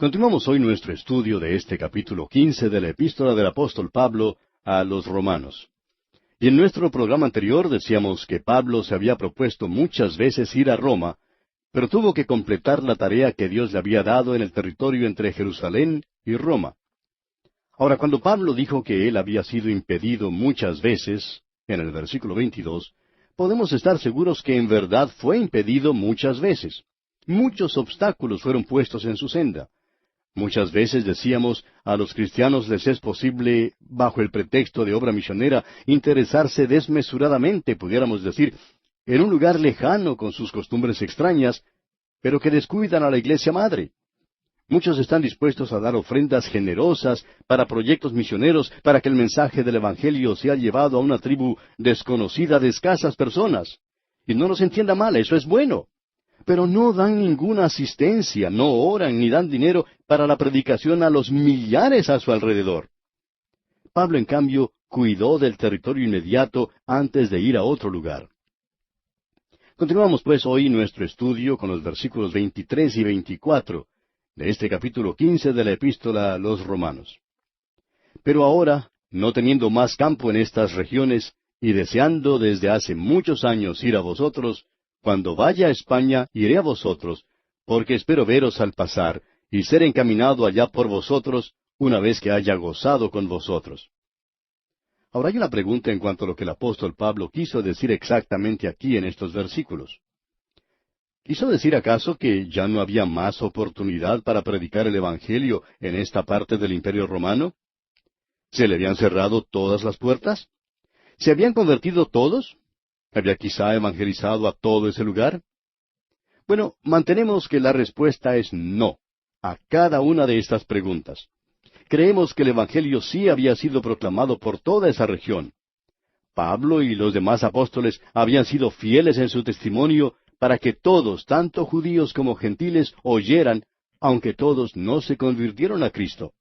Continuamos hoy nuestro estudio de este capítulo 15 de la epístola del apóstol Pablo a los Romanos. Y en nuestro programa anterior decíamos que Pablo se había propuesto muchas veces ir a Roma, pero tuvo que completar la tarea que Dios le había dado en el territorio entre Jerusalén y Roma. Ahora, cuando Pablo dijo que él había sido impedido muchas veces, en el versículo 22, podemos estar seguros que en verdad fue impedido muchas veces. Muchos obstáculos fueron puestos en su senda. Muchas veces decíamos, a los cristianos les es posible, bajo el pretexto de obra misionera, interesarse desmesuradamente, pudiéramos decir, en un lugar lejano con sus costumbres extrañas, pero que descuidan a la iglesia madre. Muchos están dispuestos a dar ofrendas generosas para proyectos misioneros para que el mensaje del Evangelio sea llevado a una tribu desconocida de escasas personas. Y no nos entienda mal, eso es bueno. Pero no dan ninguna asistencia, no oran ni dan dinero para la predicación a los millares a su alrededor. Pablo, en cambio, cuidó del territorio inmediato antes de ir a otro lugar. Continuamos pues hoy nuestro estudio con los versículos 23 y 24 de este capítulo 15 de la epístola a los Romanos. Pero ahora, no teniendo más campo en estas regiones, y deseando desde hace muchos años ir a vosotros, cuando vaya a España iré a vosotros, porque espero veros al pasar, y ser encaminado allá por vosotros, una vez que haya gozado con vosotros. Ahora hay una pregunta en cuanto a lo que el apóstol Pablo quiso decir exactamente aquí en estos versículos. ¿Quiso decir acaso que ya no había más oportunidad para predicar el Evangelio en esta parte del Imperio Romano? ¿Se le habían cerrado todas las puertas? ¿Se habían convertido todos? ¿Había quizá evangelizado a todo ese lugar? Bueno, mantenemos que la respuesta es no a cada una de estas preguntas. Creemos que el Evangelio sí había sido proclamado por toda esa región. Pablo y los demás apóstoles habían sido fieles en su testimonio para que todos, tanto judíos como gentiles, oyeran, aunque todos no se convirtieron a Cristo.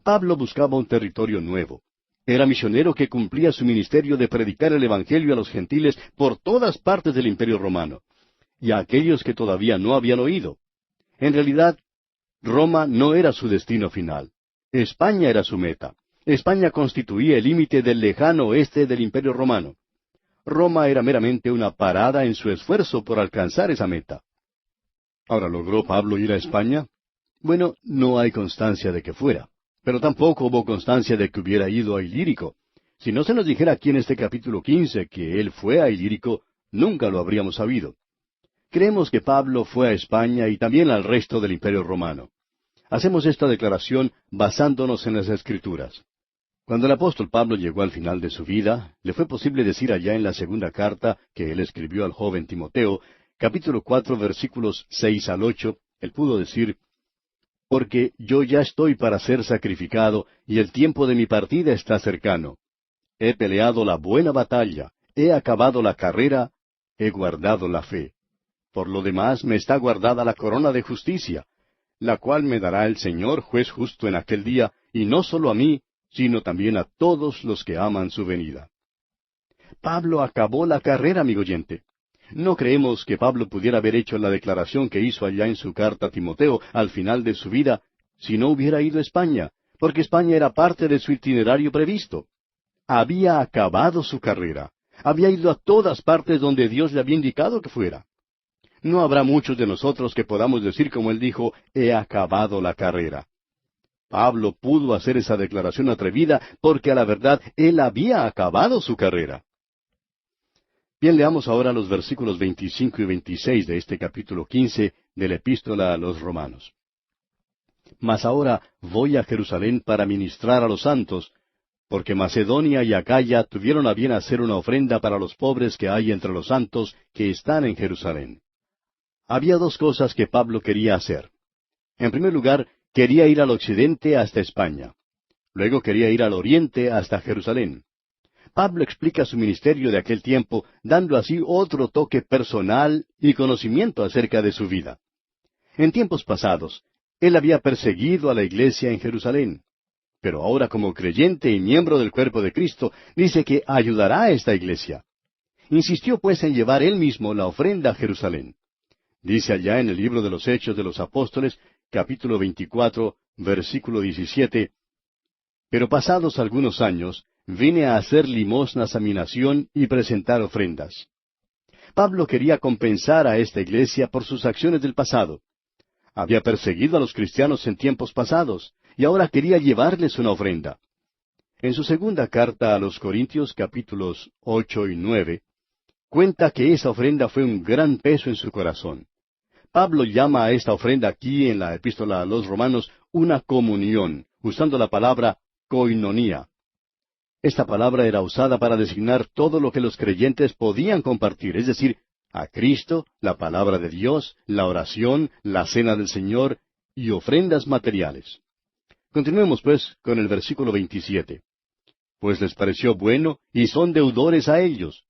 Pablo buscaba un territorio nuevo. Era misionero que cumplía su ministerio de predicar el Evangelio a los gentiles por todas partes del Imperio Romano, y a aquellos que todavía no habían oído. En realidad, Roma no era su destino final. España era su meta. España constituía el límite del lejano oeste del Imperio Romano. Roma era meramente una parada en su esfuerzo por alcanzar esa meta. Ahora, ¿logró Pablo ir a España? Bueno, no hay constancia de que fuera. Pero tampoco hubo constancia de que hubiera ido a Ilírico. Si no se nos dijera aquí en este capítulo 15 que él fue a Ilírico, nunca lo habríamos sabido. Creemos que Pablo fue a España y también al resto del Imperio Romano. Hacemos esta declaración basándonos en las Escrituras. Cuando el apóstol Pablo llegó al final de su vida, le fue posible decir allá en la segunda carta que él escribió al joven Timoteo, capítulo 4, versículos 6 al 8, él pudo decir: porque yo ya estoy para ser sacrificado, y el tiempo de mi partida está cercano. He peleado la buena batalla, he acabado la carrera, he guardado la fe. Por lo demás me está guardada la corona de justicia, la cual me dará el Señor juez justo en aquel día, y no solo a mí, sino también a todos los que aman su venida. Pablo acabó la carrera, amigo oyente. No creemos que Pablo pudiera haber hecho la declaración que hizo allá en su carta a Timoteo al final de su vida si no hubiera ido a España, porque España era parte de su itinerario previsto. Había acabado su carrera. Había ido a todas partes donde Dios le había indicado que fuera. No habrá muchos de nosotros que podamos decir como él dijo: he acabado la carrera. Pablo pudo hacer esa declaración atrevida porque a la verdad él había acabado su carrera. Bien, leamos ahora los versículos 25 y 26 de este capítulo 15 de la epístola a los Romanos. Mas ahora voy a Jerusalén para ministrar a los santos, porque Macedonia y Acaya tuvieron a bien hacer una ofrenda para los pobres que hay entre los santos que están en Jerusalén. Había dos cosas que Pablo quería hacer. En primer lugar, quería ir al occidente hasta España. Luego quería ir al oriente hasta Jerusalén. Pablo explica su ministerio de aquel tiempo, dando así otro toque personal y conocimiento acerca de su vida. En tiempos pasados, él había perseguido a la iglesia en Jerusalén, pero ahora como creyente y miembro del cuerpo de Cristo, dice que ayudará a esta iglesia. Insistió pues en llevar él mismo la ofrenda a Jerusalén. Dice allá en el libro de los Hechos de los Apóstoles capítulo 24, versículo 17, pero pasados algunos años, vine a hacer limosnas a mi nación y presentar ofrendas. Pablo quería compensar a esta iglesia por sus acciones del pasado. Había perseguido a los cristianos en tiempos pasados, y ahora quería llevarles una ofrenda. En su segunda carta a los Corintios, capítulos 8 y 9, cuenta que esa ofrenda fue un gran peso en su corazón. Pablo llama a esta ofrenda aquí en la epístola a los Romanos una comunión, usando la palabra koinonía. Esta palabra era usada para designar todo lo que los creyentes podían compartir, es decir, a Cristo, la palabra de Dios, la oración, la cena del Señor y ofrendas materiales. Continuemos pues con el versículo 27. Pues les pareció bueno y son deudores a ellos,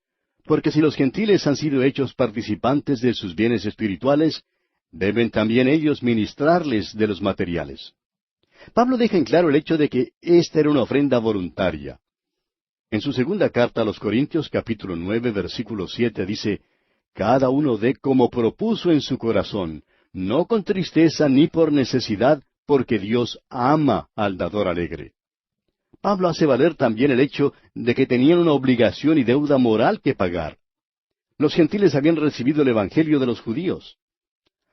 porque si los gentiles han sido hechos participantes de sus bienes espirituales, deben también ellos ministrarles de los materiales. Pablo deja en claro el hecho de que esta era una ofrenda voluntaria. En su segunda carta a los Corintios, capítulo 9, versículo 7, dice, cada uno dé como propuso en su corazón, no con tristeza ni por necesidad, porque Dios ama al dador alegre. Pablo hace valer también el hecho de que tenían una obligación y deuda moral que pagar. Los gentiles habían recibido el Evangelio de los judíos.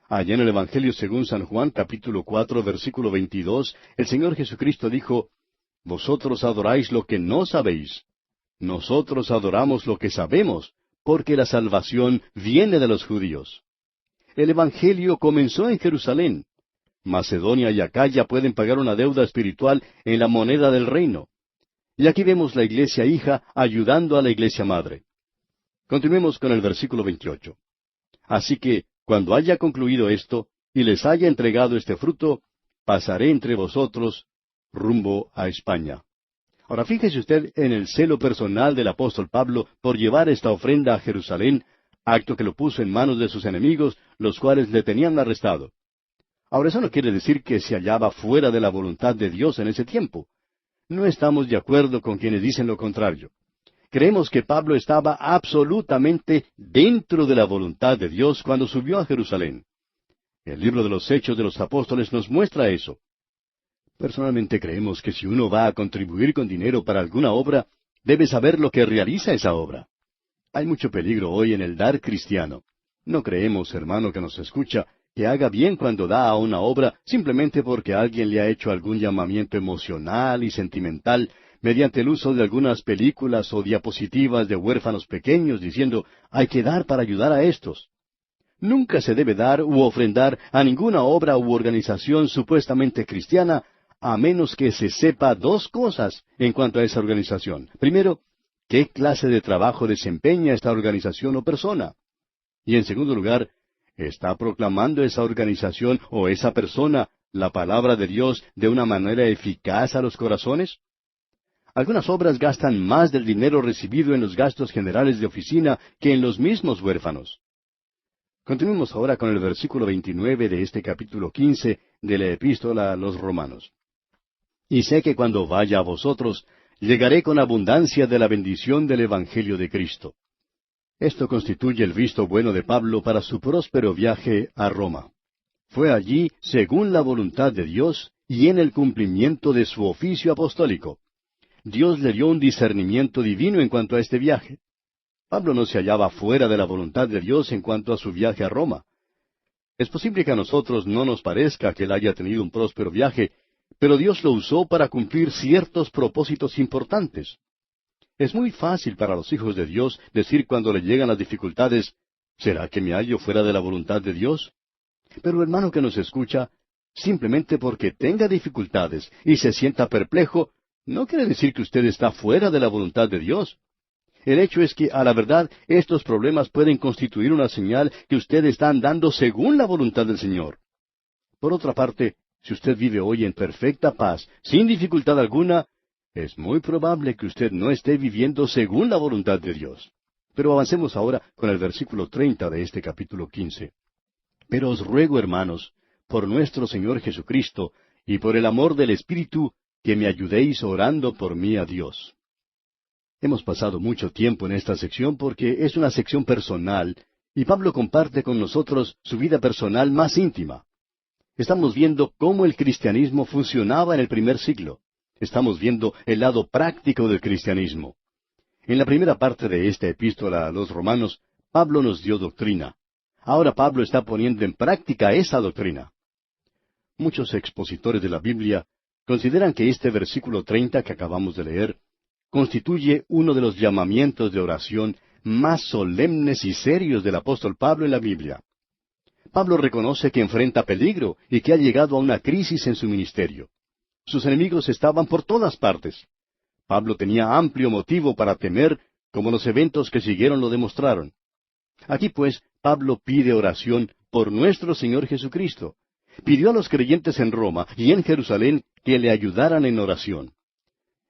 Allá en el Evangelio según San Juan, capítulo 4, versículo 22, el Señor Jesucristo dijo, vosotros adoráis lo que no sabéis. Nosotros adoramos lo que sabemos, porque la salvación viene de los judíos. El Evangelio comenzó en Jerusalén. Macedonia y Acaya pueden pagar una deuda espiritual en la moneda del reino. Y aquí vemos la iglesia hija ayudando a la iglesia madre. Continuemos con el versículo 28. Así que, cuando haya concluido esto, y les haya entregado este fruto, pasaré entre vosotros rumbo a España. Ahora fíjese usted en el celo personal del apóstol Pablo por llevar esta ofrenda a Jerusalén, acto que lo puso en manos de sus enemigos, los cuales le tenían arrestado. Ahora eso no quiere decir que se hallaba fuera de la voluntad de Dios en ese tiempo. No estamos de acuerdo con quienes dicen lo contrario. Creemos que Pablo estaba absolutamente dentro de la voluntad de Dios cuando subió a Jerusalén. El libro de los Hechos de los Apóstoles nos muestra eso. Personalmente creemos que si uno va a contribuir con dinero para alguna obra, debe saber lo que realiza esa obra. Hay mucho peligro hoy en el dar cristiano. No creemos, hermano que nos escucha, que haga bien cuando da a una obra simplemente porque alguien le ha hecho algún llamamiento emocional y sentimental mediante el uso de algunas películas o diapositivas de huérfanos pequeños diciendo, hay que dar para ayudar a estos. Nunca se debe dar u ofrendar a ninguna obra u organización supuestamente cristiana, a menos que se sepa dos cosas en cuanto a esa organización. Primero, ¿qué clase de trabajo desempeña esta organización o persona? Y en segundo lugar, ¿está proclamando esa organización o esa persona la palabra de Dios de una manera eficaz a los corazones? Algunas obras gastan más del dinero recibido en los gastos generales de oficina que en los mismos huérfanos. Continuemos ahora con el versículo 29 de este capítulo 15 de la epístola a los Romanos. Y sé que cuando vaya a vosotros, llegaré con abundancia de la bendición del Evangelio de Cristo. Esto constituye el visto bueno de Pablo para su próspero viaje a Roma. Fue allí según la voluntad de Dios y en el cumplimiento de su oficio apostólico. Dios le dio un discernimiento divino en cuanto a este viaje. Pablo no se hallaba fuera de la voluntad de Dios en cuanto a su viaje a Roma. Es posible que a nosotros no nos parezca que él haya tenido un próspero viaje, pero Dios lo usó para cumplir ciertos propósitos importantes. Es muy fácil para los hijos de Dios decir cuando le llegan las dificultades, ¿será que me hallo fuera de la voluntad de Dios? Pero hermano que nos escucha, simplemente porque tenga dificultades y se sienta perplejo, no quiere decir que usted está fuera de la voluntad de Dios. El hecho es que, a la verdad, estos problemas pueden constituir una señal que usted está andando según la voluntad del Señor. Por otra parte, si usted vive hoy en perfecta paz, sin dificultad alguna, es muy probable que usted no esté viviendo según la voluntad de Dios. Pero avancemos ahora con el versículo 30 de este capítulo 15. Pero os ruego, hermanos, por nuestro Señor Jesucristo, y por el amor del Espíritu, que me ayudéis orando por mí a Dios. Hemos pasado mucho tiempo en esta sección porque es una sección personal, y Pablo comparte con nosotros su vida personal más íntima. Estamos viendo cómo el cristianismo funcionaba en el primer siglo. Estamos viendo el lado práctico del cristianismo. En la primera parte de esta epístola a los romanos, Pablo nos dio doctrina. Ahora Pablo está poniendo en práctica esa doctrina. Muchos expositores de la Biblia consideran que este versículo 30 que acabamos de leer constituye uno de los llamamientos de oración más solemnes y serios del apóstol Pablo en la Biblia. Pablo reconoce que enfrenta peligro y que ha llegado a una crisis en su ministerio. Sus enemigos estaban por todas partes. Pablo tenía amplio motivo para temer, como los eventos que siguieron lo demostraron. Aquí pues, Pablo pide oración por nuestro Señor Jesucristo. Pidió a los creyentes en Roma y en Jerusalén que le ayudaran en oración.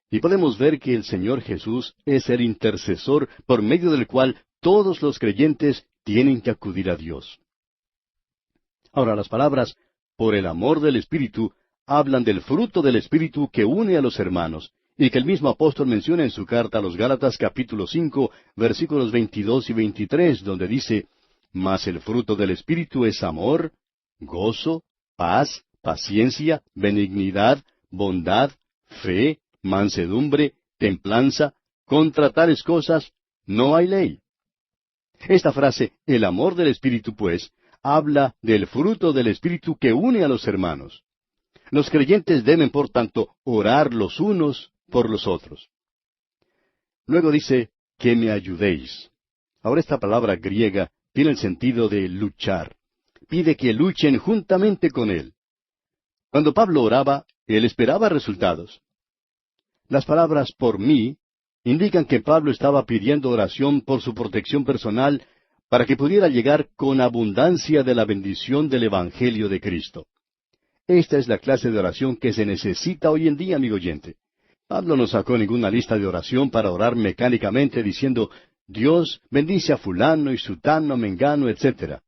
Y podemos ver que el Señor Jesús es el intercesor por medio del cual todos los creyentes tienen que acudir a Dios. Ahora las palabras, por el amor del Espíritu, hablan del fruto del Espíritu que une a los hermanos, y que el mismo apóstol menciona en su carta a los Gálatas capítulo 5, versículos 22 y 23, donde dice, Mas el fruto del Espíritu es amor, gozo, paz, paciencia, benignidad, bondad, fe, mansedumbre, templanza. Contra tales cosas no hay ley. Esta frase, el amor del Espíritu, pues, habla del fruto del Espíritu que une a los hermanos. Los creyentes deben, por tanto, orar los unos por los otros. Luego dice, que me ayudéis. Ahora esta palabra griega tiene el sentido de luchar. Pide que luchen juntamente con él. Cuando Pablo oraba, él esperaba resultados. Las palabras por mí indican que Pablo estaba pidiendo oración por su protección personal para que pudiera llegar con abundancia de la bendición del Evangelio de Cristo. Esta es la clase de oración que se necesita hoy en día, amigo oyente. Pablo no sacó ninguna lista de oración para orar mecánicamente diciendo, Dios bendice a fulano y sutano, mengano, etc.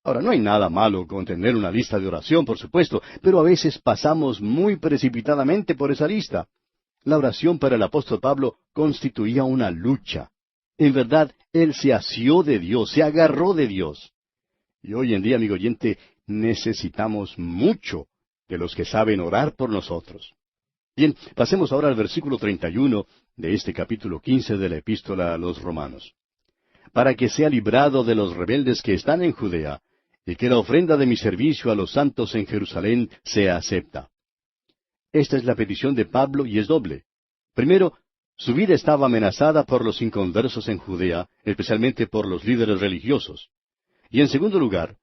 Ahora, no hay nada malo con tener una lista de oración, por supuesto, pero a veces pasamos muy precipitadamente por esa lista. La oración para el apóstol Pablo constituía una lucha. En verdad, él se asió de Dios, se agarró de Dios. Y hoy en día, amigo oyente, necesitamos mucho de los que saben orar por nosotros. Bien, pasemos ahora al versículo 31 de este capítulo 15 de la epístola a los Romanos. Para que sea librado de los rebeldes que están en Judea, y que la ofrenda de mi servicio a los santos en Jerusalén sea acepta. Esta es la petición de Pablo y es doble. Primero, su vida estaba amenazada por los inconversos en Judea, especialmente por los líderes religiosos. Y en segundo lugar,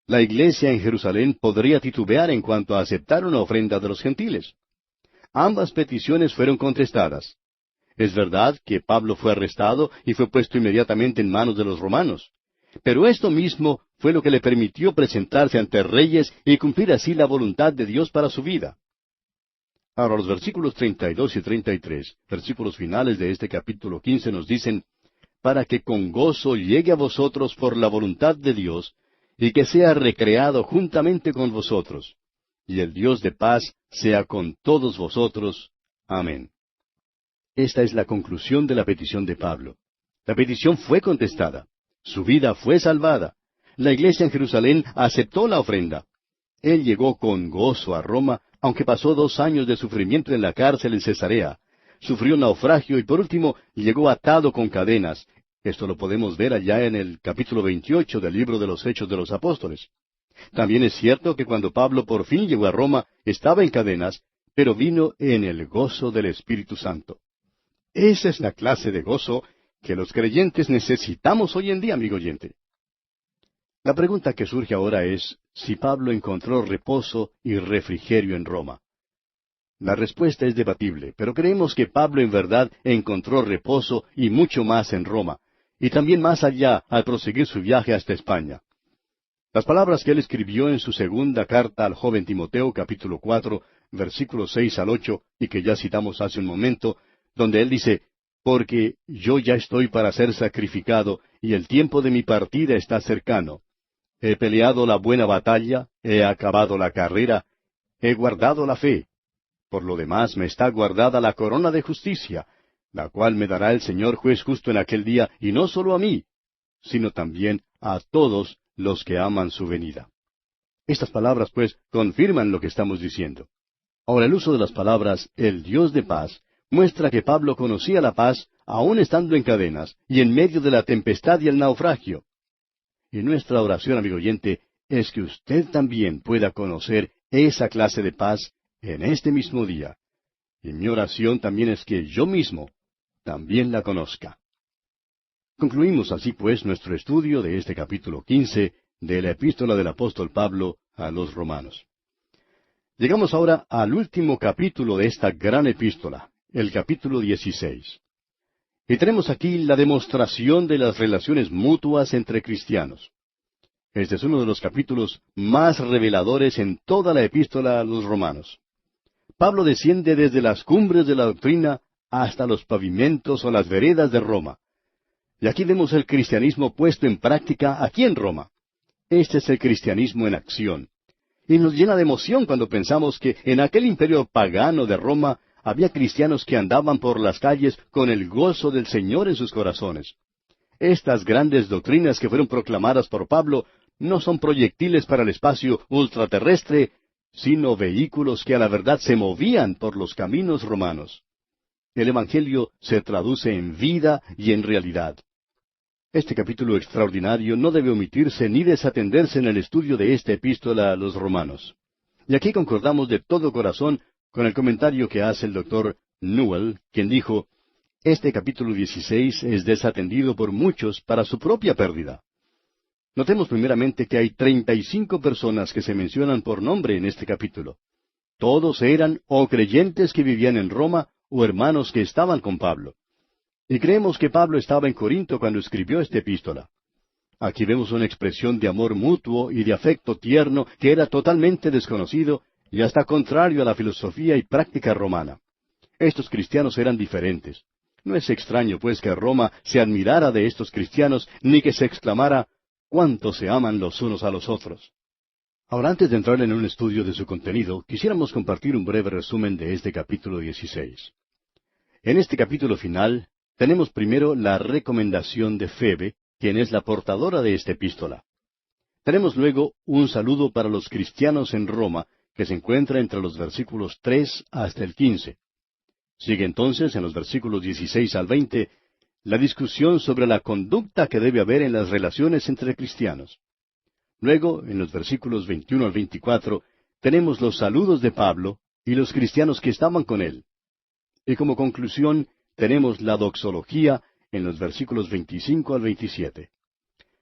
la iglesia en Jerusalén podría titubear en cuanto a aceptar una ofrenda de los gentiles. Ambas peticiones fueron contestadas. Es verdad que Pablo fue arrestado y fue puesto inmediatamente en manos de los romanos. Pero esto mismo fue lo que le permitió presentarse ante reyes y cumplir así la voluntad de Dios para su vida. Ahora los versículos 32 y 33, versículos finales de este capítulo 15 nos dicen, para que con gozo llegue a vosotros por la voluntad de Dios, y que sea recreado juntamente con vosotros. Y el Dios de paz sea con todos vosotros. Amén. Esta es la conclusión de la petición de Pablo. La petición fue contestada. Su vida fue salvada. La iglesia en Jerusalén aceptó la ofrenda. Él llegó con gozo a Roma, aunque pasó 2 años de sufrimiento en la cárcel en Cesarea. Sufrió naufragio y por último llegó atado con cadenas. Esto lo podemos ver allá en el capítulo 28 del libro de los Hechos de los Apóstoles. También es cierto que cuando Pablo por fin llegó a Roma, estaba en cadenas, pero vino en el gozo del Espíritu Santo. Esa es la clase de gozo que los creyentes necesitamos hoy en día, amigo oyente. La pregunta que surge ahora es si Pablo encontró reposo y refrigerio en Roma. La respuesta es debatible, pero creemos que Pablo en verdad encontró reposo y mucho más en Roma, y también más allá al proseguir su viaje hasta España. Las palabras que él escribió en su segunda carta al joven Timoteo, capítulo 4, versículos 6 al 8, y que ya citamos hace un momento, donde él dice, porque yo ya estoy para ser sacrificado, y el tiempo de mi partida está cercano. He peleado la buena batalla, he acabado la carrera, he guardado la fe. Por lo demás me está guardada la corona de justicia, la cual me dará el Señor juez justo en aquel día, y no solo a mí, sino también a todos los que aman su venida. Estas palabras, pues, confirman lo que estamos diciendo. Ahora, el uso de las palabras "el Dios de paz" muestra que Pablo conocía la paz aún estando en cadenas y en medio de la tempestad y el naufragio. Y nuestra oración, amigo oyente, es que usted también pueda conocer esa clase de paz en este mismo día. Y mi oración también es que yo mismo también la conozca. Concluimos así pues nuestro estudio de este capítulo 15 de la epístola del apóstol Pablo a los Romanos. Llegamos ahora al último capítulo de esta gran epístola, el capítulo 16. Y tenemos aquí la demostración de las relaciones mutuas entre cristianos. Este es uno de los capítulos más reveladores en toda la epístola a los Romanos. Pablo desciende desde las cumbres de la doctrina hasta los pavimentos o las veredas de Roma. Y aquí vemos el cristianismo puesto en práctica aquí en Roma. Este es el cristianismo en acción. Y nos llena de emoción cuando pensamos que en aquel imperio pagano de Roma había cristianos que andaban por las calles con el gozo del Señor en sus corazones. Estas grandes doctrinas que fueron proclamadas por Pablo no son proyectiles para el espacio ultraterrestre, sino vehículos que a la verdad se movían por los caminos romanos. El Evangelio se traduce en vida y en realidad. Este capítulo extraordinario no debe omitirse ni desatenderse en el estudio de esta epístola a los Romanos. Y aquí concordamos de todo corazón con el comentario que hace el doctor Newell, quien dijo: este capítulo 16 es desatendido por muchos para su propia pérdida. Notemos primeramente que hay 35 personas que se mencionan por nombre en este capítulo. Todos eran o creyentes que vivían en Roma o hermanos que estaban con Pablo. Y creemos que Pablo estaba en Corinto cuando escribió esta epístola. Aquí vemos una expresión de amor mutuo y de afecto tierno que era totalmente desconocido y hasta contrario a la filosofía y práctica romana. Estos cristianos eran diferentes. No es extraño, pues, que Roma se admirara de estos cristianos, ni que se exclamara: «¡Cuánto se aman los unos a los otros!». Ahora, antes de entrar en un estudio de su contenido, quisiéramos compartir un breve resumen de este capítulo 16. En este capítulo final, tenemos primero la recomendación de Febe, quien es la portadora de esta epístola. Tenemos luego un saludo para los cristianos en Roma, que se encuentra entre los versículos 3 hasta el 15. Sigue entonces, en los versículos 16 al 20, la discusión sobre la conducta que debe haber en las relaciones entre cristianos. Luego, en los versículos 21 al 24, tenemos los saludos de Pablo y los cristianos que estaban con él. Y como conclusión, tenemos la doxología en los versículos 25 al 27.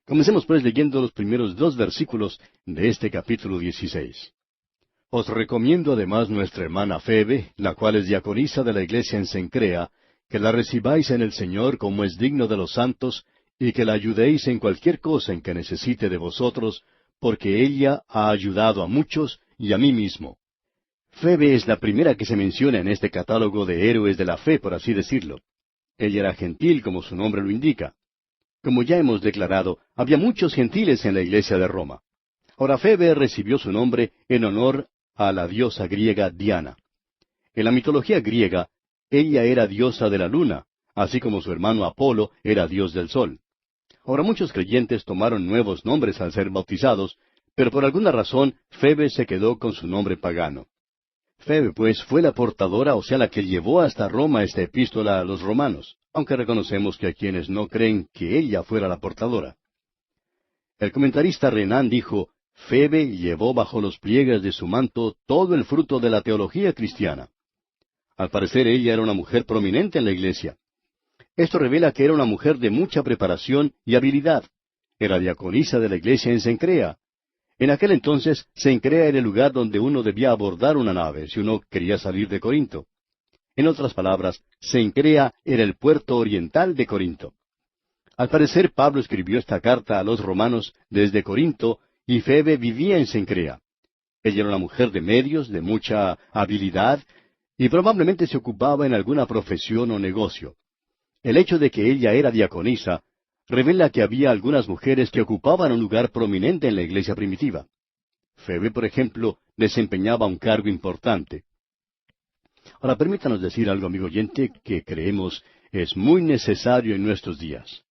Comencemos pues leyendo los primeros 2 versículos de este capítulo 16. Os recomiendo además nuestra hermana Febe, la cual es diaconisa de la iglesia en Cencrea, que la recibáis en el Señor como es digno de los santos, y que la ayudéis en cualquier cosa en que necesite de vosotros, porque ella ha ayudado a muchos y a mí mismo. Febe es la primera que se menciona en este catálogo de héroes de la fe, por así decirlo. Ella era gentil, como su nombre lo indica. Como ya hemos declarado, había muchos gentiles en la iglesia de Roma. Ahora, Febe recibió su nombre en honor a la diosa griega Diana. En la mitología griega, ella era diosa de la luna, así como su hermano Apolo era dios del sol. Ahora, muchos creyentes tomaron nuevos nombres al ser bautizados, pero por alguna razón Febe se quedó con su nombre pagano. Febe, pues, fue la portadora, o sea, la que llevó hasta Roma esta epístola a los romanos, aunque reconocemos que hay quienes no creen que ella fuera la portadora. El comentarista Renan dijo: Febe llevó bajo los pliegues de su manto todo el fruto de la teología cristiana. Al parecer ella era una mujer prominente en la iglesia. Esto revela que era una mujer de mucha preparación y habilidad. Era diaconisa de la iglesia en Cencrea. En aquel entonces, Cencrea era el lugar donde uno debía abordar una nave si uno quería salir de Corinto. En otras palabras, Cencrea era el puerto oriental de Corinto. Al parecer, Pablo escribió esta carta a los romanos desde Corinto, y Febe vivía en Cencrea. Ella era una mujer de medios, de mucha habilidad, y probablemente se ocupaba en alguna profesión o negocio. El hecho de que ella era diaconisa revela que había algunas mujeres que ocupaban un lugar prominente en la iglesia primitiva. Febe, por ejemplo, desempeñaba un cargo importante. Ahora, permítanos decir algo, amigo oyente, que creemos es muy necesario en nuestros días.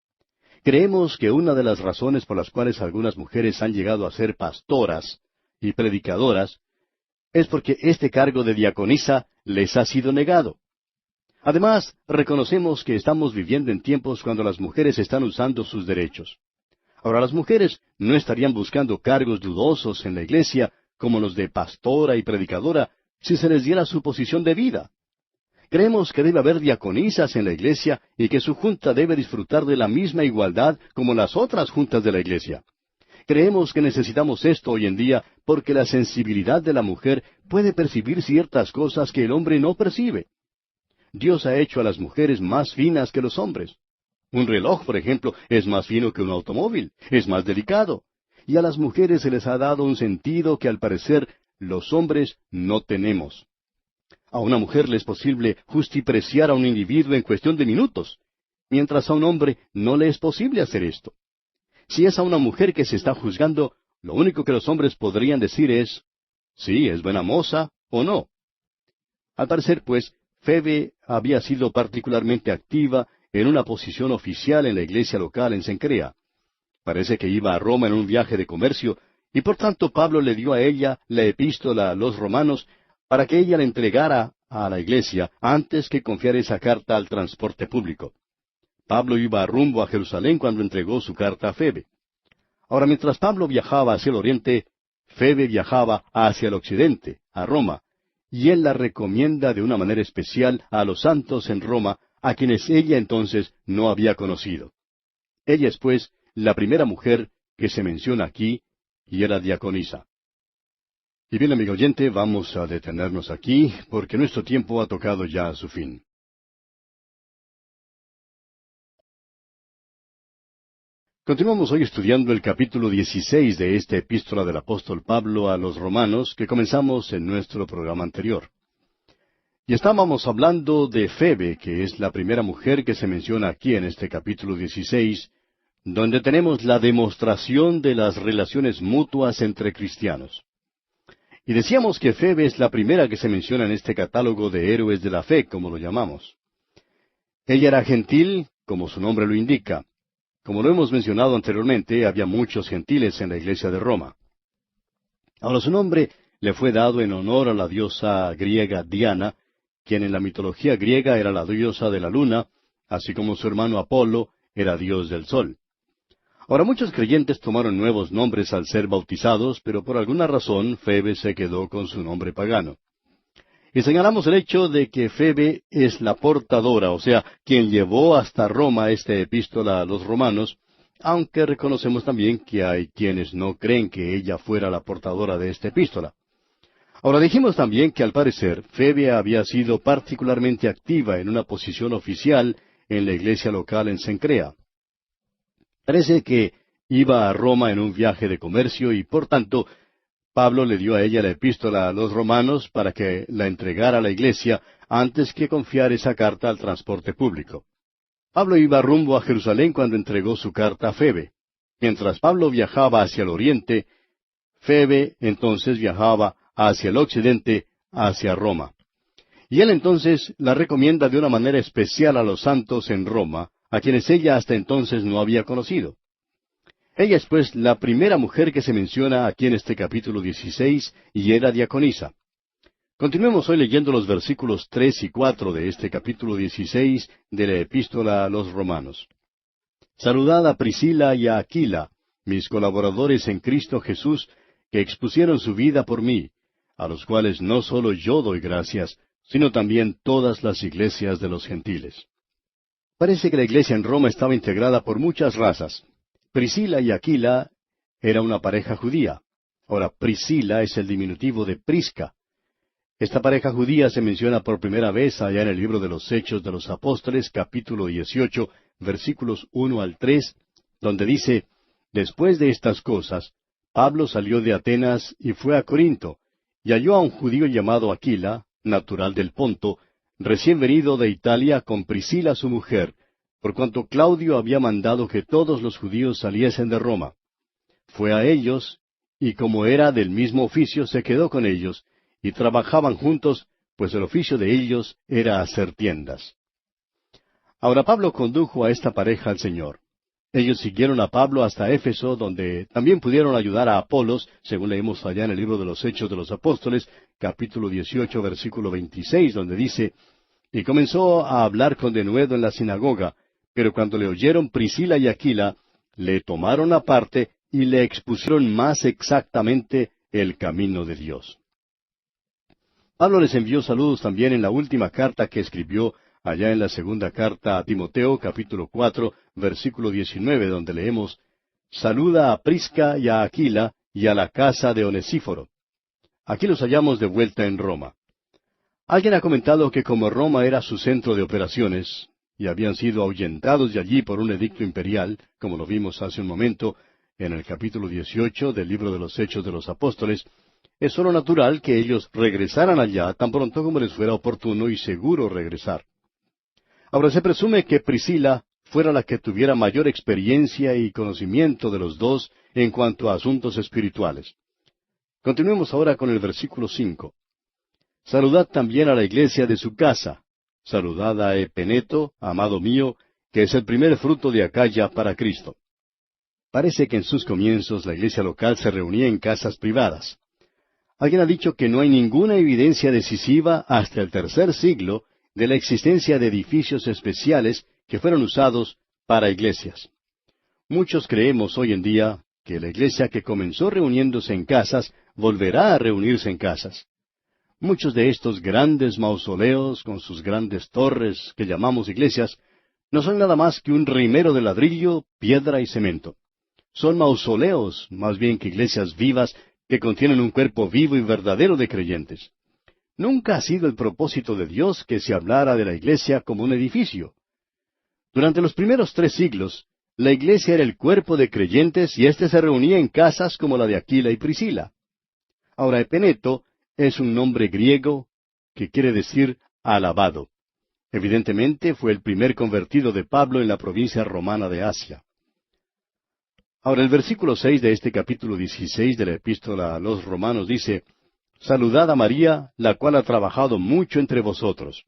Creemos que una de las razones por las cuales algunas mujeres han llegado a ser pastoras y predicadoras, es porque este cargo de diaconisa les ha sido negado. Además, reconocemos que estamos viviendo en tiempos cuando las mujeres están usando sus derechos. Ahora, las mujeres no estarían buscando cargos dudosos en la iglesia, como los de pastora y predicadora, si se les diera su posición de vida. Creemos que debe haber diaconisas en la iglesia y que su junta debe disfrutar de la misma igualdad como las otras juntas de la iglesia. Creemos que necesitamos esto hoy en día porque la sensibilidad de la mujer puede percibir ciertas cosas que el hombre no percibe. Dios ha hecho a las mujeres más finas que los hombres. Un reloj, por ejemplo, es más fino que un automóvil, es más delicado. Y a las mujeres se les ha dado un sentido que al parecer los hombres no tenemos. A una mujer le es posible justipreciar a un individuo en cuestión de minutos, mientras a un hombre no le es posible hacer esto. Si es a una mujer que se está juzgando, lo único que los hombres podrían decir es, sí, es buena moza o no. Al parecer, pues, Febe había sido particularmente activa en una posición oficial en la iglesia local en Cencrea. Parece que iba a Roma en un viaje de comercio, y por tanto Pablo le dio a ella la epístola a los romanos para que ella la entregara a la iglesia antes que confiar esa carta al transporte público. Pablo iba rumbo a Jerusalén cuando entregó su carta a Febe. Ahora, mientras Pablo viajaba hacia el oriente, Febe viajaba hacia el occidente, a Roma, y él la recomienda de una manera especial a los santos en Roma, a quienes ella entonces no había conocido. Ella es, pues, la primera mujer que se menciona aquí, y era diaconisa. Y bien, amigo oyente, vamos a detenernos aquí, porque nuestro tiempo ha tocado ya a su fin. Continuamos hoy estudiando el capítulo 16 de esta epístola del apóstol Pablo a los romanos que comenzamos en nuestro programa anterior. Y estábamos hablando de Febe, que es la primera mujer que se menciona aquí en este capítulo 16, donde tenemos la demostración de las relaciones mutuas entre cristianos. Y decíamos que Febe es la primera que se menciona en este catálogo de héroes de la fe, como lo llamamos. Ella era gentil, como su nombre lo indica. Como lo hemos mencionado anteriormente, había muchos gentiles en la iglesia de Roma. Ahora su nombre le fue dado en honor a la diosa griega Diana, quien en la mitología griega era la diosa de la luna, así como su hermano Apolo era dios del sol. Ahora muchos creyentes tomaron nuevos nombres al ser bautizados, pero por alguna razón Febe se quedó con su nombre pagano. Y señalamos el hecho de que Febe es la portadora, o sea, quien llevó hasta Roma esta epístola a los romanos, aunque reconocemos también que hay quienes no creen que ella fuera la portadora de esta epístola. Ahora dijimos también que al parecer Febe había sido particularmente activa en una posición oficial en la iglesia local en Cencrea. Parece que iba a Roma en un viaje de comercio y por tanto Pablo le dio a ella la epístola a los romanos para que la entregara a la iglesia antes que confiar esa carta al transporte público. Pablo iba rumbo a Jerusalén cuando entregó su carta a Febe. Mientras Pablo viajaba hacia el oriente, Febe entonces viajaba hacia el occidente, hacia Roma. Y él entonces la recomienda de una manera especial a los santos en Roma, a quienes ella hasta entonces no había conocido. Ella es pues la primera mujer que se menciona aquí en este capítulo 16 y era diaconisa. Continuemos hoy leyendo los versículos 3 y 4 de este capítulo 16 de la epístola a los romanos. Saludad a Priscila y a Aquila, mis colaboradores en Cristo Jesús, que expusieron su vida por mí, a los cuales no solo yo doy gracias, sino también todas las iglesias de los gentiles. Parece que la iglesia en Roma estaba integrada por muchas razas. Priscila y Aquila era una pareja judía. Ahora, Priscila es el diminutivo de Prisca. Esta pareja judía se menciona por primera vez allá en el libro de los Hechos de los Apóstoles, capítulo 18, versículos 1 al 3, donde dice, después de estas cosas, Pablo salió de Atenas y fue a Corinto, y halló a un judío llamado Aquila, natural del Ponto, recién venido de Italia con Priscila su mujer, por cuanto Claudio había mandado que todos los judíos saliesen de Roma. Fue a ellos, y como era del mismo oficio, se quedó con ellos, y trabajaban juntos, pues el oficio de ellos era hacer tiendas. Ahora Pablo condujo a esta pareja al Señor. Ellos siguieron a Pablo hasta Éfeso, donde también pudieron ayudar a Apolos, según leemos allá en el libro de los Hechos de los Apóstoles, capítulo 18, versículo 26, donde dice, y comenzó a hablar con denuedo en la sinagoga, pero cuando le oyeron Priscila y Aquila, le tomaron aparte y le expusieron más exactamente el camino de Dios. Pablo les envió saludos también en la última carta que escribió allá en la segunda carta a Timoteo, capítulo 4, versículo 19, donde leemos, saluda a Prisca y a Aquila y a la casa de Onesíforo. Aquí los hallamos de vuelta en Roma. Alguien ha comentado que como Roma era su centro de operaciones, y habían sido ahuyentados de allí por un edicto imperial, como lo vimos hace un momento en el capítulo 18 del libro de los Hechos de los Apóstoles, es sólo natural que ellos regresaran allá tan pronto como les fuera oportuno y seguro regresar. Ahora se presume que Priscila fuera la que tuviera mayor experiencia y conocimiento de los dos en cuanto a asuntos espirituales. Continuemos ahora con el versículo 5. Saludad también a la iglesia de su casa. Saludad a Epeneto, amado mío, que es el primer fruto de Acaya para Cristo. Parece que en sus comienzos la iglesia local se reunía en casas privadas. Alguien ha dicho que no hay ninguna evidencia decisiva hasta el tercer siglo de la existencia de edificios especiales que fueron usados para iglesias. Muchos creemos hoy en día que la iglesia que comenzó reuniéndose en casas volverá a reunirse en casas. Muchos de estos grandes mausoleos con sus grandes torres que llamamos iglesias no son nada más que un rimero de ladrillo, piedra y cemento. Son mausoleos más bien que iglesias vivas que contienen un cuerpo vivo y verdadero de creyentes. Nunca ha sido el propósito de Dios que se hablara de la iglesia como un edificio. Durante los primeros 3 siglos, la iglesia era el cuerpo de creyentes y éste se reunía en casas como la de Aquila y Priscila. Ahora, Epeneto es un nombre griego que quiere decir alabado. Evidentemente fue el primer convertido de Pablo en la provincia romana de Asia. Ahora el versículo 6 de este capítulo 16 de la epístola a los Romanos dice, saludad a María, la cual ha trabajado mucho entre vosotros.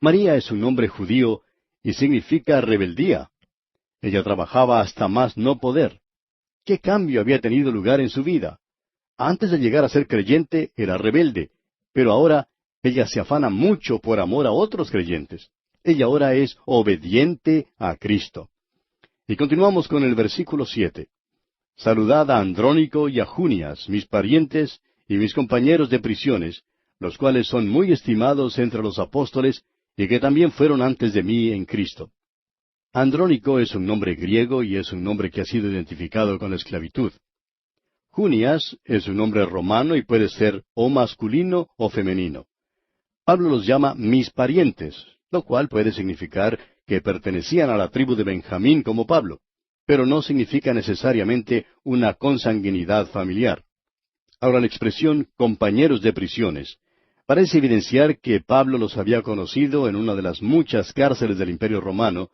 María es un nombre judío y significa rebeldía. Ella trabajaba hasta más no poder. ¿Qué cambio había tenido lugar en su vida? Antes de llegar a ser creyente era rebelde, pero ahora ella se afana mucho por amor a otros creyentes. Ella ahora es obediente a Cristo. Y continuamos con el versículo 7. Saludad a Andrónico y a Junias, mis parientes y mis compañeros de prisiones, los cuales son muy estimados entre los apóstoles y que también fueron antes de mí en Cristo. Andrónico es un nombre griego y es un nombre que ha sido identificado con la esclavitud. Junias es un nombre romano y puede ser o masculino o femenino. Pablo los llama mis parientes, lo cual puede significar que pertenecían a la tribu de Benjamín como Pablo, pero no significa necesariamente una consanguinidad familiar. Ahora la expresión compañeros de prisiones parece evidenciar que Pablo los había conocido en una de las muchas cárceles del Imperio Romano,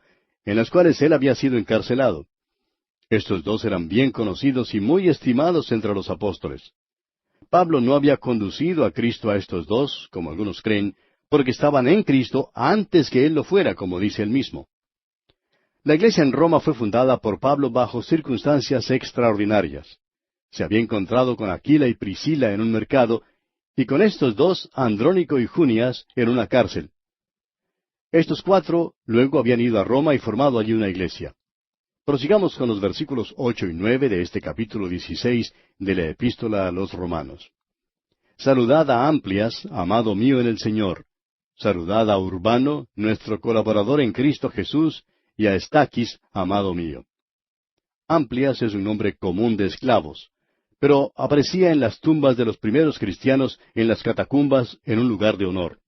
en las cuales él había sido encarcelado. Estos dos eran bien conocidos y muy estimados entre los apóstoles. Pablo no había conducido a Cristo a estos dos, como algunos creen, porque estaban en Cristo antes que él lo fuera, como dice él mismo. La iglesia en Roma fue fundada por Pablo bajo circunstancias extraordinarias. Se había encontrado con Aquila y Priscila en un mercado, y con estos dos, Andrónico y Junias, en una cárcel. Estos 4 luego habían ido a Roma y formado allí una iglesia. Prosigamos con los versículos 8 y 9 de este capítulo 16 de la epístola a los Romanos. Saludad a Amplias, amado mío en el Señor. Saludad a Urbano, nuestro colaborador en Cristo Jesús, y a Estaquis, amado mío. Amplias es un nombre común de esclavos, pero aparecía en las tumbas de los primeros cristianos en las catacumbas en un lugar de honor.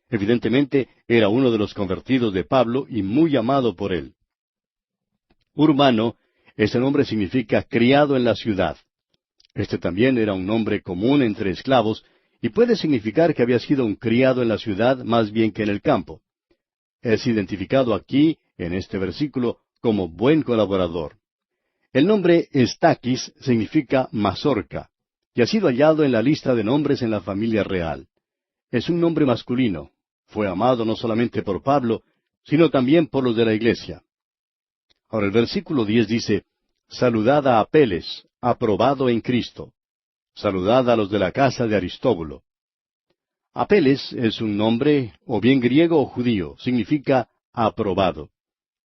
Evidentemente era uno de los convertidos de Pablo y muy amado por él. Urbano, ese nombre significa criado en la ciudad. Este también era un nombre común entre esclavos y puede significar que había sido un criado en la ciudad más bien que en el campo. Es identificado aquí, en este versículo, como buen colaborador. El nombre Estaquis significa mazorca, y ha sido hallado en la lista de nombres en la familia real. Es un nombre masculino. Fue amado no solamente por Pablo, sino también por los de la iglesia. Ahora el versículo 10 dice, saludad a Apeles, aprobado en Cristo. Saludad a los de la casa de Aristóbulo. Apeles es un nombre, o bien griego o judío, significa aprobado.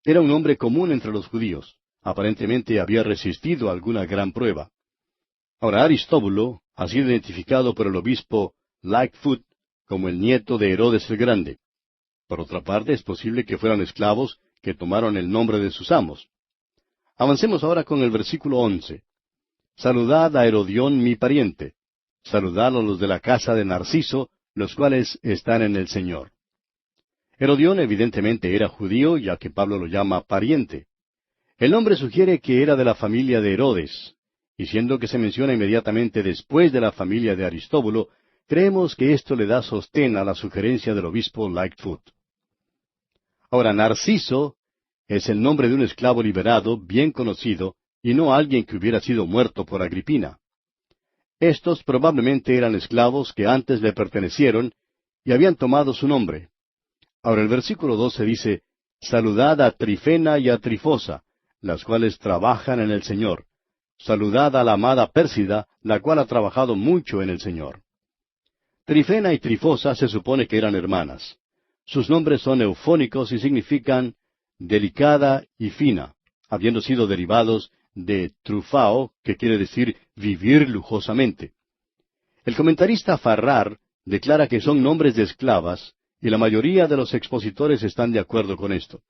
Era un nombre común entre los judíos. Aparentemente había resistido alguna gran prueba. Ahora Aristóbulo ha sido identificado por el obispo Lightfoot como el nieto de Herodes el Grande. Por otra parte, es posible que fueran esclavos que tomaron el nombre de sus amos. Avancemos ahora con el versículo 11. Saludad a Herodión mi pariente. Saludad a los de la casa de Narciso, los cuales están en el Señor. Herodión evidentemente era judío, ya que Pablo lo llama pariente. El nombre sugiere que era de la familia de Herodes, y siendo que se menciona inmediatamente después de la familia de Aristóbulo, creemos que esto le da sostén a la sugerencia del obispo Lightfoot. Ahora, Narciso es el nombre de un esclavo liberado, bien conocido, y no alguien que hubiera sido muerto por Agripina. Estos probablemente eran esclavos que antes le pertenecieron y habían tomado su nombre. Ahora el versículo 12 dice, saludad a Trifena y a Trifosa, las cuales trabajan en el Señor. Saludad a la amada Pérsida, la cual ha trabajado mucho en el Señor. Trifena y Trifosa se supone que eran hermanas. Sus nombres son eufónicos y significan delicada y fina, habiendo sido derivados de trufao, que quiere decir vivir lujosamente. El comentarista Farrar declara que son nombres de esclavas, y la mayoría de los expositores están de acuerdo con esto.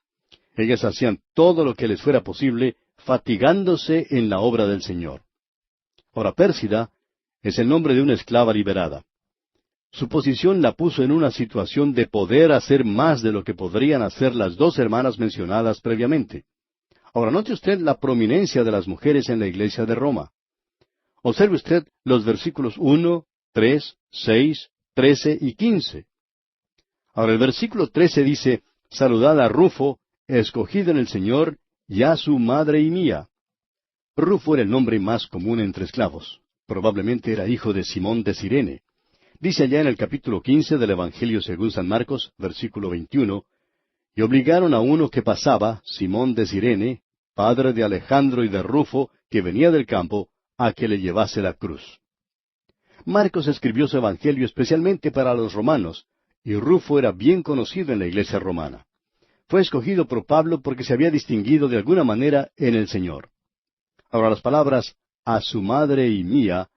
Ellas hacían todo lo que les fuera posible, fatigándose en la obra del Señor. Ahora, Pérsida es el nombre de una esclava liberada. Su posición la puso en una situación de poder hacer más de lo que podrían hacer las dos hermanas mencionadas previamente. Ahora, note usted la prominencia de las mujeres en la iglesia de Roma. Observe usted los versículos 1, 3, 6, 13 y 15. Ahora, el versículo 13 dice, saludad a Rufo, escogido en el Señor, y a su madre y mía. Rufo era el nombre más común entre esclavos. Probablemente era hijo de Simón de Cirene. Dice allá en el capítulo 15 del Evangelio según San Marcos, versículo 21, y obligaron a uno que pasaba, Simón de Cirene, padre de Alejandro y de Rufo, que venía del campo, a que le llevase la cruz. Marcos escribió su Evangelio especialmente para los romanos, y Rufo era bien conocido en la iglesia romana. Fue escogido por Pablo porque se había distinguido de alguna manera en el Señor. Ahora las palabras a su madre y mía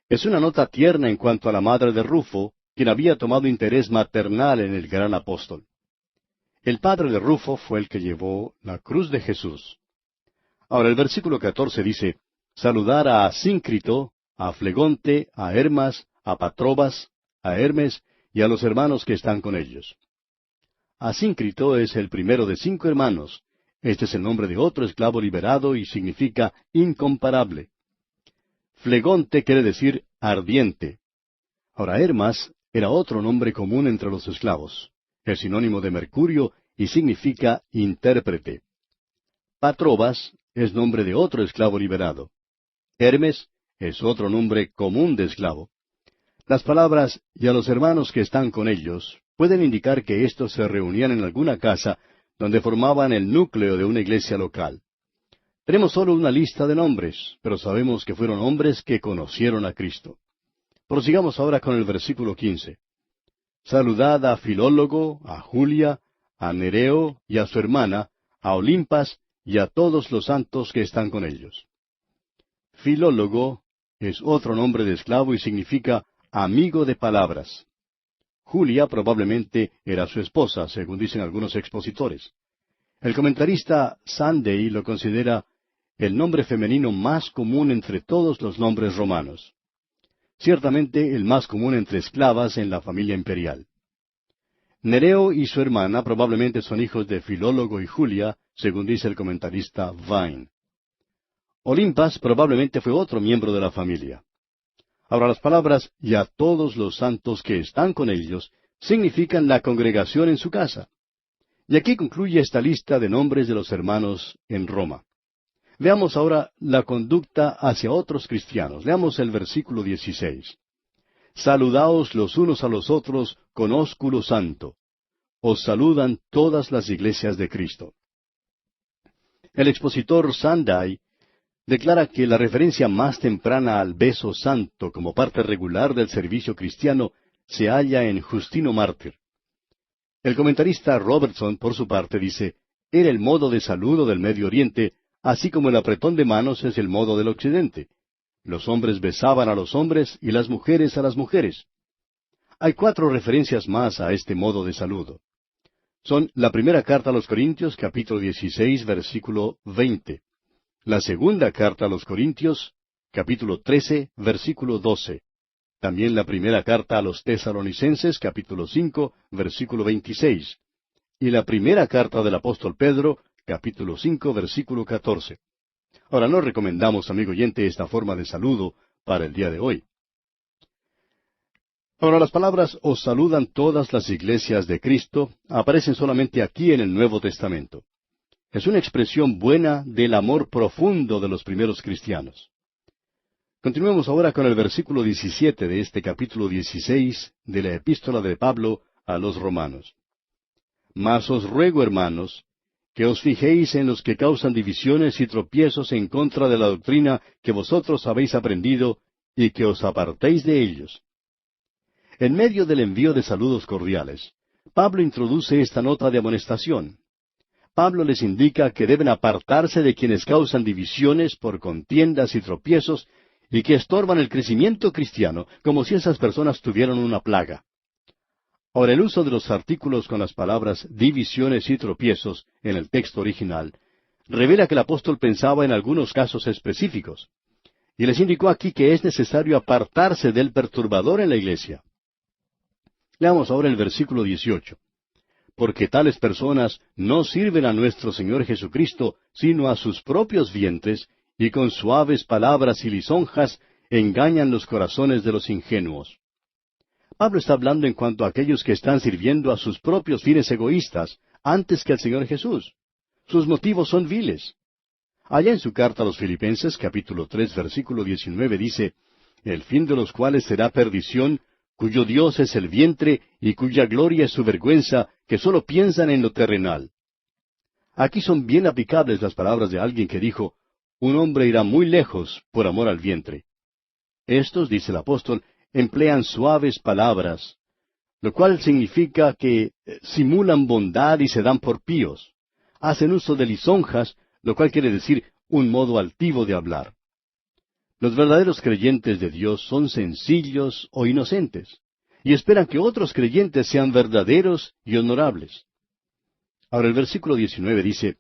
es una nota tierna en cuanto a la madre de Rufo, quien había tomado interés maternal en el gran apóstol. El padre de Rufo fue el que llevó la cruz de Jesús. Ahora el versículo 14 dice, saludar a Asíncrito, a Flegonte, a Hermas, a Patrobas, a Hermes y a los hermanos que están con ellos. Asíncrito es el primero de 5 hermanos. Este es el nombre de otro esclavo liberado y significa incomparable. Flegonte quiere decir ardiente. Ahora, Hermas era otro nombre común entre los esclavos. Es sinónimo de mercurio y significa intérprete. Patrobas es nombre de otro esclavo liberado. Hermes es otro nombre común de esclavo. Las palabras y a los hermanos que están con ellos pueden indicar que éstos se reunían en alguna casa donde formaban el núcleo de una iglesia local. Tenemos solo una lista de nombres, pero sabemos que fueron hombres que conocieron a Cristo. Prosigamos ahora con el versículo 15. Saludad a Filólogo, a Julia, a Nereo y a su hermana, a Olimpas y a todos los santos que están con ellos. Filólogo es otro nombre de esclavo y significa amigo de palabras. Julia probablemente era su esposa, según dicen algunos expositores. El comentarista Sunday lo considera el nombre femenino más común entre todos los nombres romanos. Ciertamente el más común entre esclavas en la familia imperial. Nereo y su hermana probablemente son hijos de Filólogo y Julia, según dice el comentarista Vine. Olimpas probablemente fue otro miembro de la familia. Ahora las palabras y a todos los santos que están con ellos significan la congregación en su casa. Y aquí concluye esta lista de nombres de los hermanos en Roma. Veamos ahora la conducta hacia otros cristianos. Leamos el versículo 16. Saludaos los unos a los otros con ósculo santo. Os saludan todas las iglesias de Cristo. El expositor Sandai declara que la referencia más temprana al beso santo como parte regular del servicio cristiano se halla en Justino Mártir. El comentarista Robertson, por su parte, dice, era el modo de saludo del Medio Oriente, así como el apretón de manos es el modo del Occidente. Los hombres besaban a los hombres y las mujeres a las mujeres. Hay 4 referencias más a este modo de saludo. Son la primera carta a los Corintios, capítulo 16, versículo 20. La segunda carta a los Corintios, capítulo 13, versículo 12. También la primera carta a los Tesalonicenses, capítulo 5, versículo 26. Y la primera carta del apóstol Pedro, capítulo 5, versículo 14. Ahora, no recomendamos, amigo oyente, esta forma de saludo para el día de hoy. Ahora, las palabras "os saludan todas las iglesias de Cristo" aparecen solamente aquí en el Nuevo Testamento. Es una expresión buena del amor profundo de los primeros cristianos. Continuemos ahora con el versículo 17 de este capítulo 16 de la epístola de Pablo a los Romanos. Mas os ruego, hermanos, que os fijéis en los que causan divisiones y tropiezos en contra de la doctrina que vosotros habéis aprendido, y que os apartéis de ellos. En medio del envío de saludos cordiales, Pablo introduce esta nota de amonestación. Pablo les indica que deben apartarse de quienes causan divisiones por contiendas y tropiezos y que estorban el crecimiento cristiano, como si esas personas tuvieran una plaga. Ahora, el uso de los artículos con las palabras divisiones y tropiezos en el texto original revela que el apóstol pensaba en algunos casos específicos. Y les indicó aquí que es necesario apartarse del perturbador en la iglesia. Leamos ahora el versículo 18. Porque tales personas no sirven a nuestro Señor Jesucristo, sino a sus propios vientres, y con suaves palabras y lisonjas engañan los corazones de los ingenuos. Pablo está hablando en cuanto a aquellos que están sirviendo a sus propios fines egoístas antes que al Señor Jesús. Sus motivos son viles. Allá en su carta a los Filipenses, capítulo 3, versículo 19, dice, el fin de los cuales será perdición, cuyo Dios es el vientre y cuya gloria es su vergüenza, que sólo piensan en lo terrenal. Aquí son bien aplicables las palabras de alguien que dijo, un hombre irá muy lejos por amor al vientre. Estos, dice el apóstol, emplean suaves palabras, lo cual significa que simulan bondad y se dan por píos. Hacen uso de lisonjas, lo cual quiere decir un modo altivo de hablar. Los verdaderos creyentes de Dios son sencillos o inocentes, y esperan que otros creyentes sean verdaderos y honorables. Ahora el versículo 19 dice,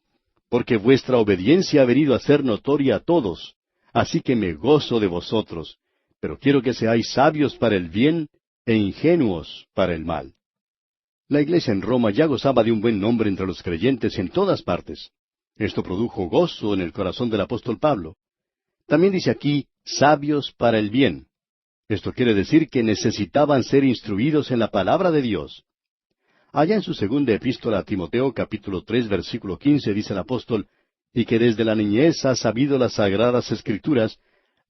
porque vuestra obediencia ha venido a ser notoria a todos, así que me gozo de vosotros, pero quiero que seáis sabios para el bien e ingenuos para el mal. La iglesia en Roma ya gozaba de un buen nombre entre los creyentes en todas partes. Esto produjo gozo en el corazón del apóstol Pablo. También dice aquí, sabios para el bien. Esto quiere decir que necesitaban ser instruidos en la palabra de Dios. Allá en su segunda epístola a Timoteo, capítulo 3, versículo 15, dice el apóstol, y que desde la niñez has sabido las sagradas Escrituras,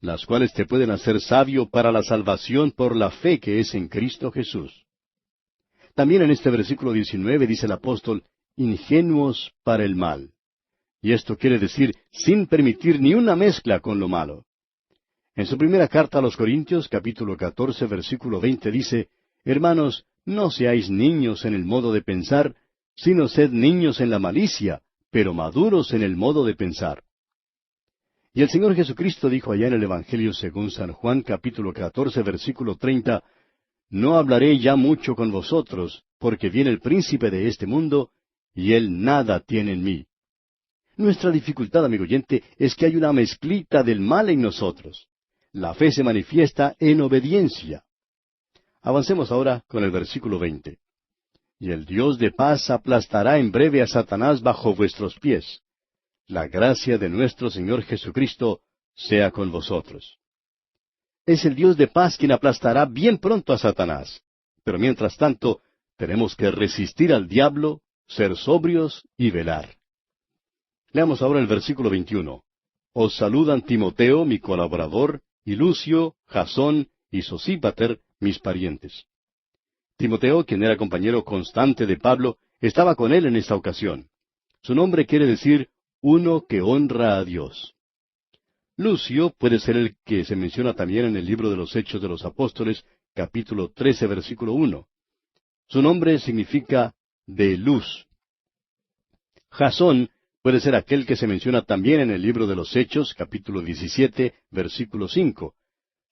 las cuales te pueden hacer sabio para la salvación por la fe que es en Cristo Jesús. También en este versículo 19 dice el apóstol, ingenuos para el mal. Y esto quiere decir sin permitir ni una mezcla con lo malo. En su primera carta a los Corintios, capítulo 14, versículo 20, dice, hermanos, no seáis niños en el modo de pensar, sino sed niños en la malicia, pero maduros en el modo de pensar. Y el Señor Jesucristo dijo allá en el Evangelio según San Juan, capítulo 14, versículo 30, no hablaré ya mucho con vosotros, porque viene el príncipe de este mundo, y él nada tiene en mí. Nuestra dificultad, amigo oyente, es que hay una mezclita del mal en nosotros. La fe se manifiesta en obediencia. Avancemos ahora con el versículo 20. Y el Dios de paz aplastará en breve a Satanás bajo vuestros pies. La gracia de nuestro Señor Jesucristo sea con vosotros. Es el Dios de paz quien aplastará bien pronto a Satanás. Pero mientras tanto, tenemos que resistir al diablo, ser sobrios y velar. Leamos ahora el versículo 21. Os saludan Timoteo, mi colaborador, y Lucio, Jasón y Sosípater, mis parientes. Timoteo, quien era compañero constante de Pablo, estaba con él en esta ocasión. Su nombre quiere decir uno que honra a Dios. Lucio puede ser el que se menciona también en el libro de los Hechos de los Apóstoles, capítulo 13, versículo 1. Su nombre significa de luz. Jasón puede ser aquel que se menciona también en el libro de los Hechos, capítulo 17, versículo 5.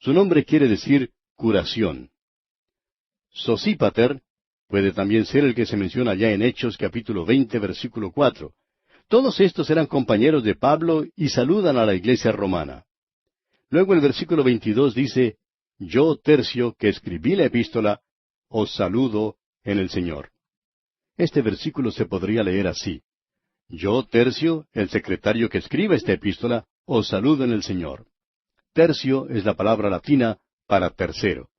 Su nombre quiere decir curación. Sosípater puede también ser el que se menciona allá en Hechos, capítulo 20, versículo 4. Todos estos eran compañeros de Pablo y saludan a la iglesia romana. Luego el versículo 22 dice, Yo, Tercio, que escribí la epístola, os saludo en el Señor. Este versículo se podría leer así. Yo, Tercio, el secretario que escribe esta epístola, os saludo en el Señor. Tercio es la palabra latina para tercero.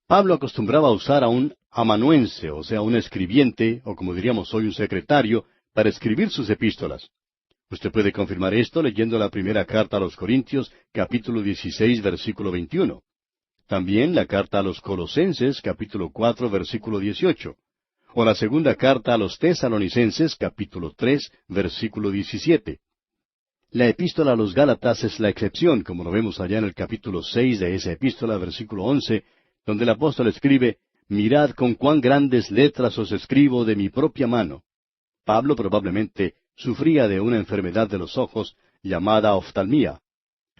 Pablo acostumbraba a usar a un amanuense, o sea, un escribiente, o como diríamos hoy un secretario, para escribir sus epístolas. Usted puede confirmar esto leyendo la primera carta a los Corintios, capítulo 16, versículo 21. También la carta a los Colosenses, capítulo 4, versículo 18. O la segunda carta a los Tesalonicenses, capítulo 3, versículo 17. La epístola a los Gálatas es la excepción, como lo vemos allá en el capítulo 6 de esa epístola, versículo 11, donde el apóstol escribe, Mirad con cuán grandes letras os escribo de mi propia mano. Pablo probablemente sufría de una enfermedad de los ojos llamada oftalmía.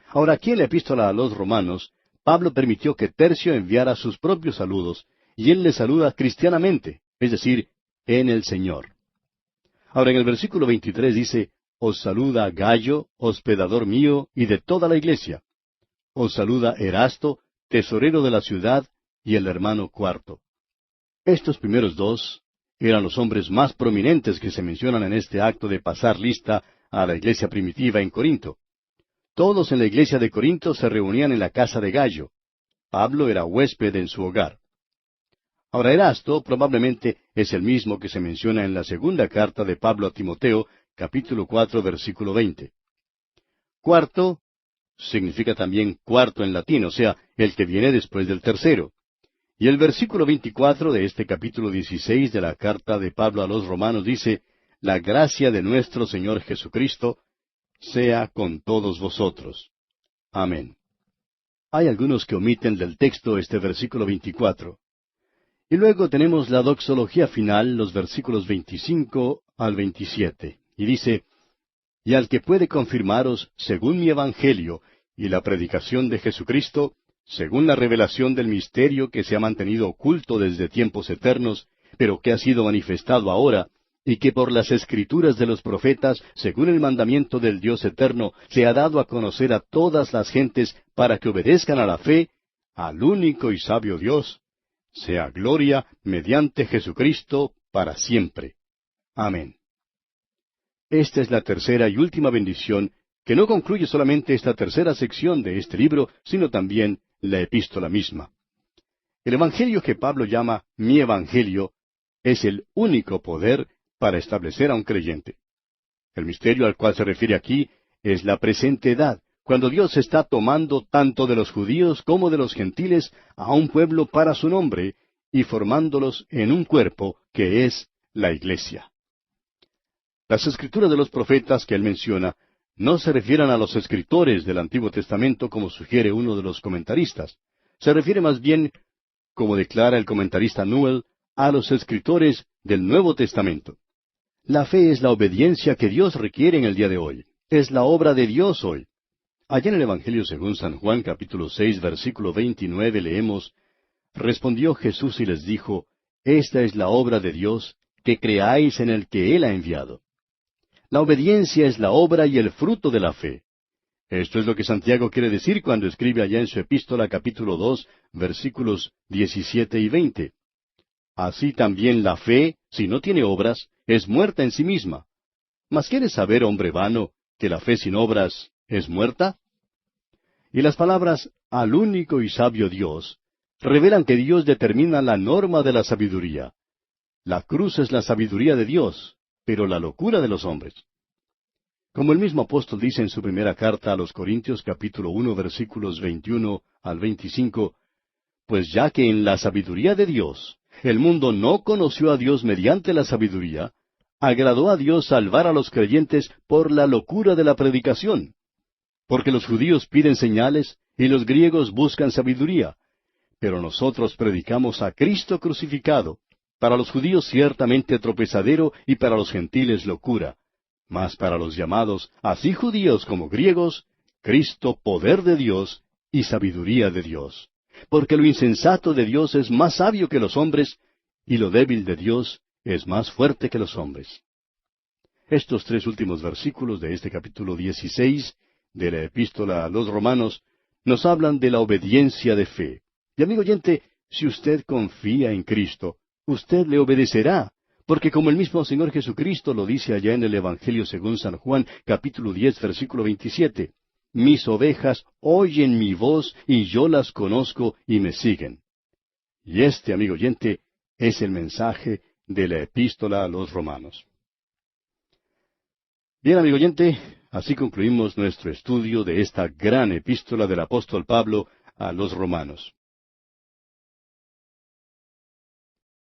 Ahora aquí en la epístola a los Romanos, Pablo permitió que Tercio enviara sus propios saludos, y él le saluda cristianamente, es decir, en el Señor. Ahora en el versículo 23 dice, Os saluda Gallo, hospedador mío, y de toda la iglesia. Os saluda Erasto, tesorero de la ciudad, y el hermano Cuarto. Estos primeros dos eran los hombres más prominentes que se mencionan en este acto de pasar lista a la iglesia primitiva en Corinto. Todos en la iglesia de Corinto se reunían en la casa de Gallo. Pablo era huésped en su hogar. Ahora Erasto probablemente es el mismo que se menciona en la segunda carta de Pablo a Timoteo, capítulo 4, versículo 20. Cuarto significa también cuarto en latín, o sea, el que viene después del tercero. Y el versículo 24 de este capítulo 16 de la carta de Pablo a los Romanos dice, La gracia de nuestro Señor Jesucristo sea con todos vosotros. Amén. Hay algunos que omiten del texto este versículo 24. Y luego tenemos la doxología final, los versículos 25 al 27. Y dice, Y al que puede confirmaros, según mi evangelio y la predicación de Jesucristo, según la revelación del misterio que se ha mantenido oculto desde tiempos eternos, pero que ha sido manifestado ahora, y que por las escrituras de los profetas, según el mandamiento del Dios eterno, se ha dado a conocer a todas las gentes para que obedezcan a la fe, al único y sabio Dios, sea gloria mediante Jesucristo para siempre. Amén. Esta es la tercera y última bendición, que no concluye solamente esta tercera sección de este libro, sino también la epístola misma. El evangelio que Pablo llama mi evangelio es el único poder para establecer a un creyente. El misterio al cual se refiere aquí es la presente edad, cuando Dios está tomando tanto de los judíos como de los gentiles a un pueblo para su nombre y formándolos en un cuerpo que es la iglesia. Las escrituras de los profetas que él menciona no se refieren a los escritores del Antiguo Testamento como sugiere uno de los comentaristas. Se refiere más bien, como declara el comentarista Newell, a los escritores del Nuevo Testamento. La fe es la obediencia que Dios requiere en el día de hoy. Es la obra de Dios hoy. Allá en el Evangelio según San Juan, capítulo 6, versículo 29, leemos, Respondió Jesús y les dijo, Esta es la obra de Dios, que creáis en el que Él ha enviado. La obediencia es la obra y el fruto de la fe. Esto es lo que Santiago quiere decir cuando escribe allá en su epístola capítulo 2, versículos 17 y 20. Así también la fe, si no tiene obras, es muerta en sí misma. ¿Mas quieres saber, hombre vano, que la fe sin obras es muerta? Y las palabras al único y sabio Dios revelan que Dios determina la norma de la sabiduría. La cruz es la sabiduría de Dios, pero la locura de los hombres. Como el mismo apóstol dice en su primera carta a los Corintios capítulo 1 versículos 21 al 25, Pues ya que en la sabiduría de Dios el mundo no conoció a Dios mediante la sabiduría, agradó a Dios salvar a los creyentes por la locura de la predicación. Porque los judíos piden señales y los griegos buscan sabiduría. Pero nosotros predicamos a Cristo crucificado, para los judíos ciertamente tropezadero y para los gentiles locura. Mas para los llamados, así judíos como griegos, Cristo poder de Dios y sabiduría de Dios. Porque lo insensato de Dios es más sabio que los hombres, y lo débil de Dios es más fuerte que los hombres. Estos tres últimos versículos de este capítulo 16 de la Epístola a los Romanos nos hablan de la obediencia de fe. Y amigo oyente, si usted confía en Cristo, usted le obedecerá, porque como el mismo Señor Jesucristo lo dice allá en el Evangelio según San Juan, capítulo 10, versículo 27, mis ovejas oyen mi voz y yo las conozco y me siguen. Y este, amigo oyente, es el mensaje de la Epístola a los Romanos. Bien, amigo oyente, así concluimos nuestro estudio de esta gran epístola del apóstol Pablo a los Romanos.